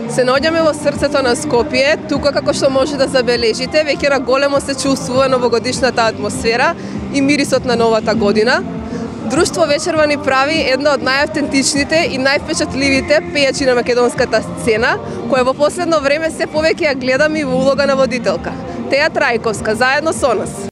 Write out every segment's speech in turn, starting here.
Се наоѓаме во срцето на Скопје, тука како што може да забележите, веќе големо се чувствува новогодишната атмосфера и мирисот на новата година. Друштво Вечерва ни прави една од најавтентичните и највпечатливите пејачи на македонската сцена, која во последно време се повеќе ја гледаме и во улога на водителка. Теја Трајковска, заедно со нас.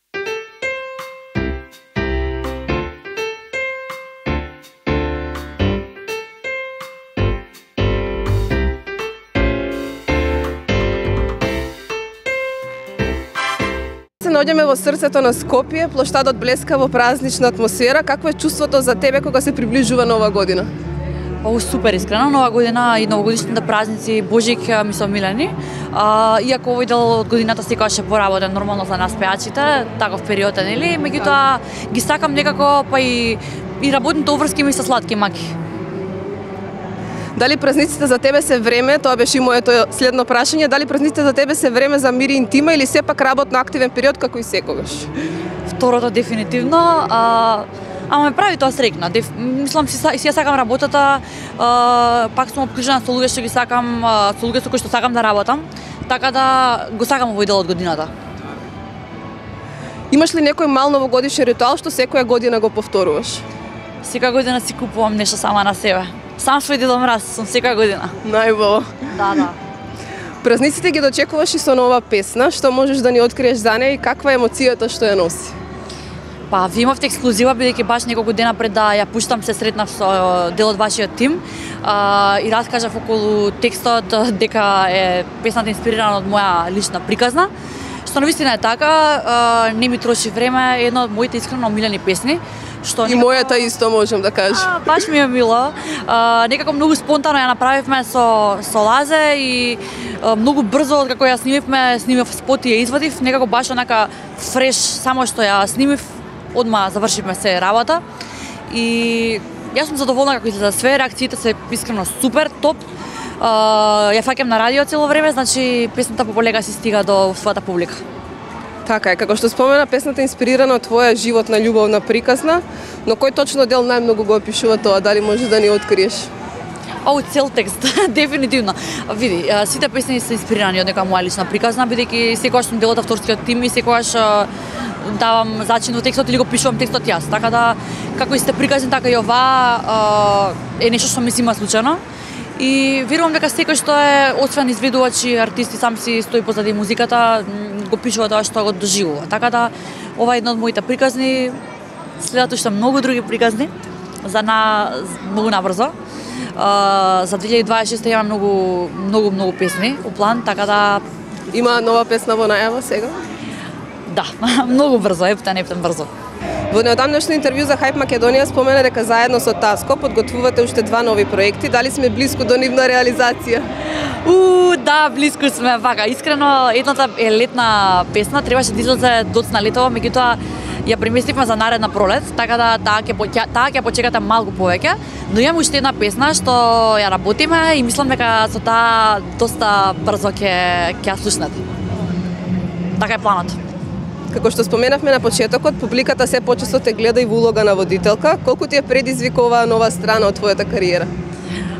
Се наоѓаме во срцето на Скопје, плоштадот блеска во празнична атмосфера. Какво е чувството за тебе кога се приближува нова година? Супер искрено, нова година и новогодишните празници Божик ми се омилени. Иако овој дел од годината секогаш е поработен нормално за нас пејачите, таков период е, нели? Меѓутоа ги сакам некако, па и работните обврски ми се сладки маки. Дали празниците за тебе се време, тоа беше и моето следно прашање, дали празниците за тебе се време за мир и интима или сепак работно активен период како и секогаш? Второто дефинитивно, ама ме прави тоа среќна. Мислам си ја сакам работата, пак сум обкружена со луѓе што ги сакам, со луѓе со кои што сакам да работам, така да го сакам овој дел од годината. Имаш ли некој мал новогодишен ритуал што секоја година го повторуваш? Секоја година си купувам нешто сама на себе. Сам свој Дедо Мраз сум секоја година. Најбо. Да. Празниците ги дочекуваш и со нова песна, што можеш да ни откриеш за неја и каква е емоцијата што ја носи? Па, ви имавте ексклузива, бидејќи баш неколку дена пред да ја пуштам се сретнав со дел од вашиот тим и раскажав околу текстот дека е песната инспирирана од моја лична приказна. Што навистина е така, не ми троши време, една од моите искрено омилени песни. И мојата исто можам да кажам. Баш ми е мило. Некако многу спонтано ја направивме со Лазе и многу брзо откако ја снимив спот и ја извадив, некако баш онака фреш, само што ја снимив, одма завршивме се работа. И јас сум задоволна како изгледа све, реакциите се искрено супер, топ. Ја фаќам на радио цело време, значи песната полека си стига до својата публика. Така е, како што спомена, песната е инспирирана од твоја животна љубовна приказна, но кој точно дел најмногу го опишува тоа, дали можеш да ни откриеш? Цел текст, дефинитивно. Види, сите песни се инспирирани од некоја моја лична приказна, бидејќи секогаш сум дел од авторскиот тим и секогаш давам зачин во текстот или го пишувам текстот јас. Така да, како и сте приказни, така и ова е нешто што ми се има случајно. И верувам дека секој што е освен изведувач и артисти сам си стои позади музиката, го пишува тоа што го доживува. Така да, ова е една од моите приказни, следат уште многу други приказни, многу набрзо. За 2026 има многу песни у план, така да... Има нова песна во најава сега? Да, многу брзо, ептен брзо. Во неодамнешно интервју за Hype Македонија спомена дека заедно со Таско подготвувате уште 2 нови проекти. Дали сме близко до нивна реализација? Да, близко сме. Вака, искрено, едната е летна песна, требаше да излезе доцна летово, меѓутоа ја преместивме за наредна пролет, така да таа ќе почекате малку повеќе, но имаме уште една песна што ја работиме и мислам дека со таа доста брзо ќе ја слушнете. Така е планот. Како што споменавме на почетокот, публиката се почесто те гледа и во улога на водителка. Колку ти е предизвик оваа нова страна од твојата кариера?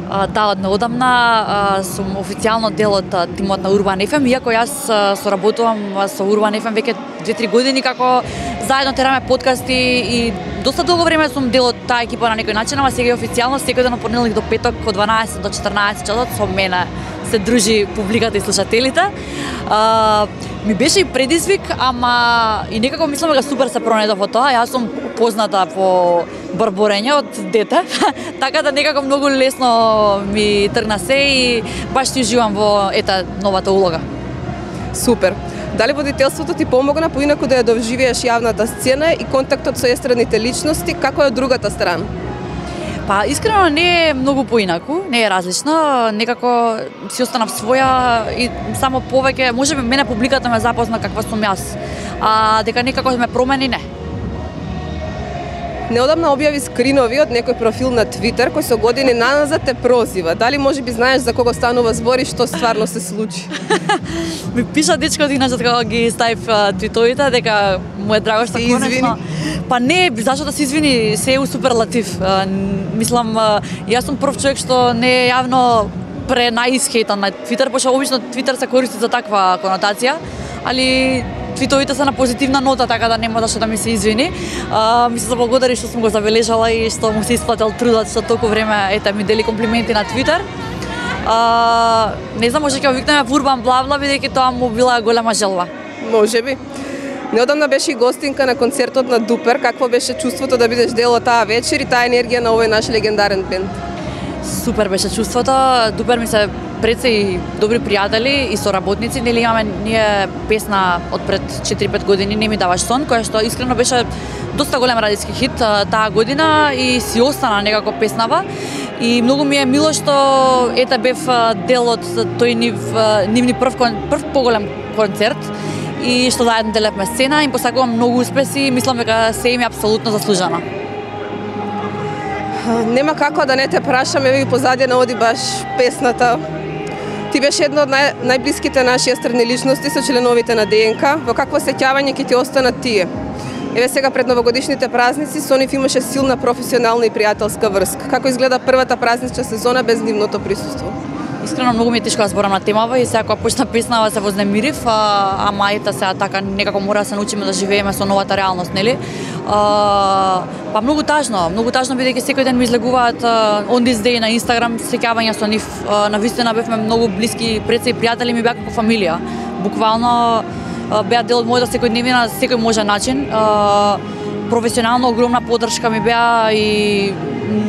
Да, од неодамна сум официјално дел од тимот на Urban FM, иако јас соработувам со Urban FM веќе 2-3 години како заедно тераме подкасти и доста долго време сум дел од таа екипа на некој начин, ама сега официјално секој ден од понеделник до петок од 12 до 14 часот со мене се дружи публиката и слушателите. Ми беше и предизвик, ама и некако мислам дека супер се пронедов во тоа. Јас сум позната по барборење од дете, така да некако многу лесно ми тргна се и баш ти уживам во новата улога. Супер. Дали водителството ти помогна поинаку да ја довживееш јавната сцена и контактот со естрадните личности, како е од другата страна? Па, искрено не е многу поинаку, не е различно, некако си останав своја и само повеќе, можеби мене публиката ме запозна каква сум јас, а дека некако ме промени, не. Неодамна објави скринови од некој профил на Твитер кој со години наназад те прозива. Дали можеби знаеш за кого станува збор и што стварно се случи? Ми пиша дечкот иначе кога ги ставив твитовите дека му е драго што конечно. Па не, зашто да се извини, се е у суперлатив. Мислам, јас сум прв човек што не е јавно најисхейтан на Твитер, пошто обично Твитер се користи за таква конотација, али твитовите се на позитивна нота, така да нема зашто да ми се извини. Ми се заблагодари што сум го забележала и што му се исплатил трудот што толку време ми дели комплименти на Твитер. Не знам, може ќе викнеме Вурбан Блавла, бидејќи тоа му била голема желба. Може би. Неодамна беше и гостинка на концертот на Дупер. Какво беше чувството да бидеш дел од таа вечер и таа енергија на овој наш легендарен бенд? Супер беше чувството. Дупер ми се предсе добри пријатели и соработници. Нели имаме ние песна од пред 4-5 години "Не ми даваш сон", која што искрено беше доста голем радиски хит таа година и си остана некако песнава. И многу ми е мило што бев дел од тој нивни прв поголем концерт и што заедно делевме сцена. Им посакувам многу успеси, мислам дека се им е апсолутно заслужено. Нема како да не те прашаме, ви позади наводи баш песната. Ти беше една од најблиските наши естрени личности со членовите на ДНК. Во какво сеќавање ќе ти останат тие? Еве сега пред новогодишните празници со нив имаше силна професионална и пријателска врска. Како изгледа првата празнична сезона без нивното присуство? Искрено многу ми е тешко да зборам на темава и сега кога почна песнава се вознемирив, ама сега така некако мора да се научиме да живееме со новата реалност, нели? Па многу тажно бидејќи секој ден ми излегуваат on this day на Инстаграм сеќавања со нив. Навистина бевме многу блиски, предсе и пријатели, ми беа како фамилија. Буквално беа дел од мојата секојдневна на секој можен начин. Професионално огромна поддршка ми беа и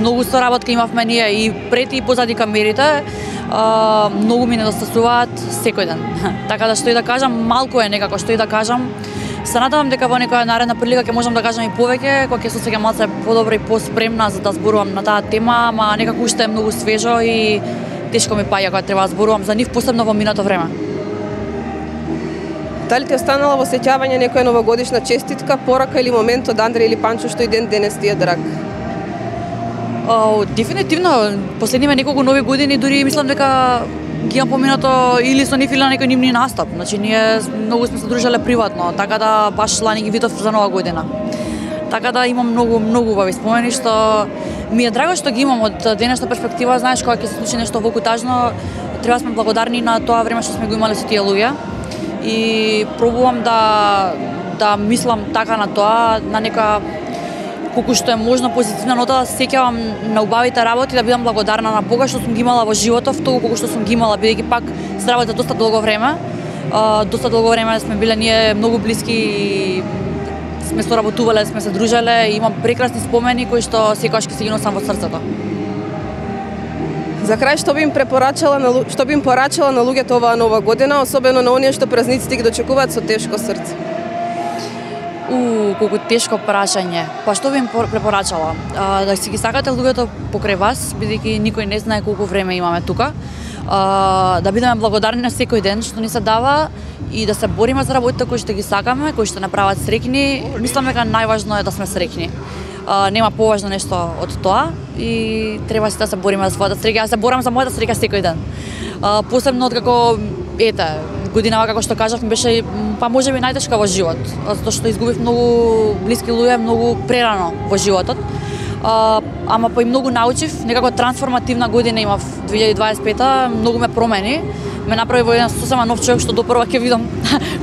многу соработка имавме ние и пред и позади камерите. Многу ми недостасуваат секој ден. Така да што и да кажам, малку е некако што и да кажам. Се надевам дека во некоја наредна прилика ќе можам да кажам и повеќе, кога ќе се осеќам малце подобро и поспремна за да зборувам на таа тема, ама некако уште е многу свежо и тешко ми паѓа кога треба да зборувам за нив, посебно во минато време. Дали ти останала во сеќавање некоја новогодишна честитка, порака или момент од Андреј или Панчо што и ден денес ти е драг? Дефинитивно, последниве неколку нови години дури мислам дека ги имам поминато или со нив или на некој нивни настап. Значи ние многу сме се дружеле приватно, така да баш лани ги видов за нова година. Така да имам многу убави спомени што ми е драго што ги имам од денешна перспектива. Знаеш, кога ќе се случи нешто волку тажно, треба сме благодарни на тоа време што сме го имале со тие луѓе. И пробувам да мислам така на тоа, на нека колку што е можно позитивна нота, да се сеќавам на убавите работи, да бидам благодарна на Бога што сум ги имала во животов, толку колку што сум ги имала, бидејќи пак се работи доста долго време. Доста долго време сме биле ние многу блиски и сме соработувале, сме се дружеле и имам прекрасни спомени кои што секогаш ќе си ги носам во срцето. За крај, што би им порачала на луѓето оваа нова година, особено на оние што празниците ги дочекуваат со тешко срце? Колку тешко прашање. Па што би им препорачала? Да си ги сакате луѓето покрај вас, бидејќи никој не знае колку време имаме тука. Да бидеме благодарни на секој ден што ни се дава и да се бориме за работите кои што ги сакаме, кои што направат среќни. Мислам дека најважно е да сме среќни. Нема поважно нешто од тоа и треба да се бориме за својата среќа. Јас се борам за мојата среќа секој ден. Посебно откако годинава, како што кажав, ми беше па можеби најтешка во живот, затоа што изгубив многу блиски луѓе многу прерано во животот. Ама па и многу научив, некако трансформативна година имав 2025-та, многу ме промени. Ме направи во еден сосема нов човек што допрва ќе видам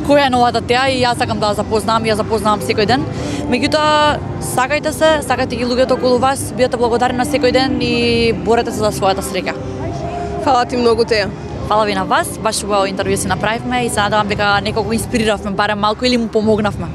која е новата теа и јас сакам да ја запознам, ја запознавам секој ден. Меѓутоа, сакајте се, сакајте ги луѓето околу вас, бидете благодарни на секој ден и борете се за својата среќа. Фала ти многу, Теја. Фала ви на вас, баш убаво интервју си направивме и се надевам дека некако инспириравме барем малку или му помогнавме.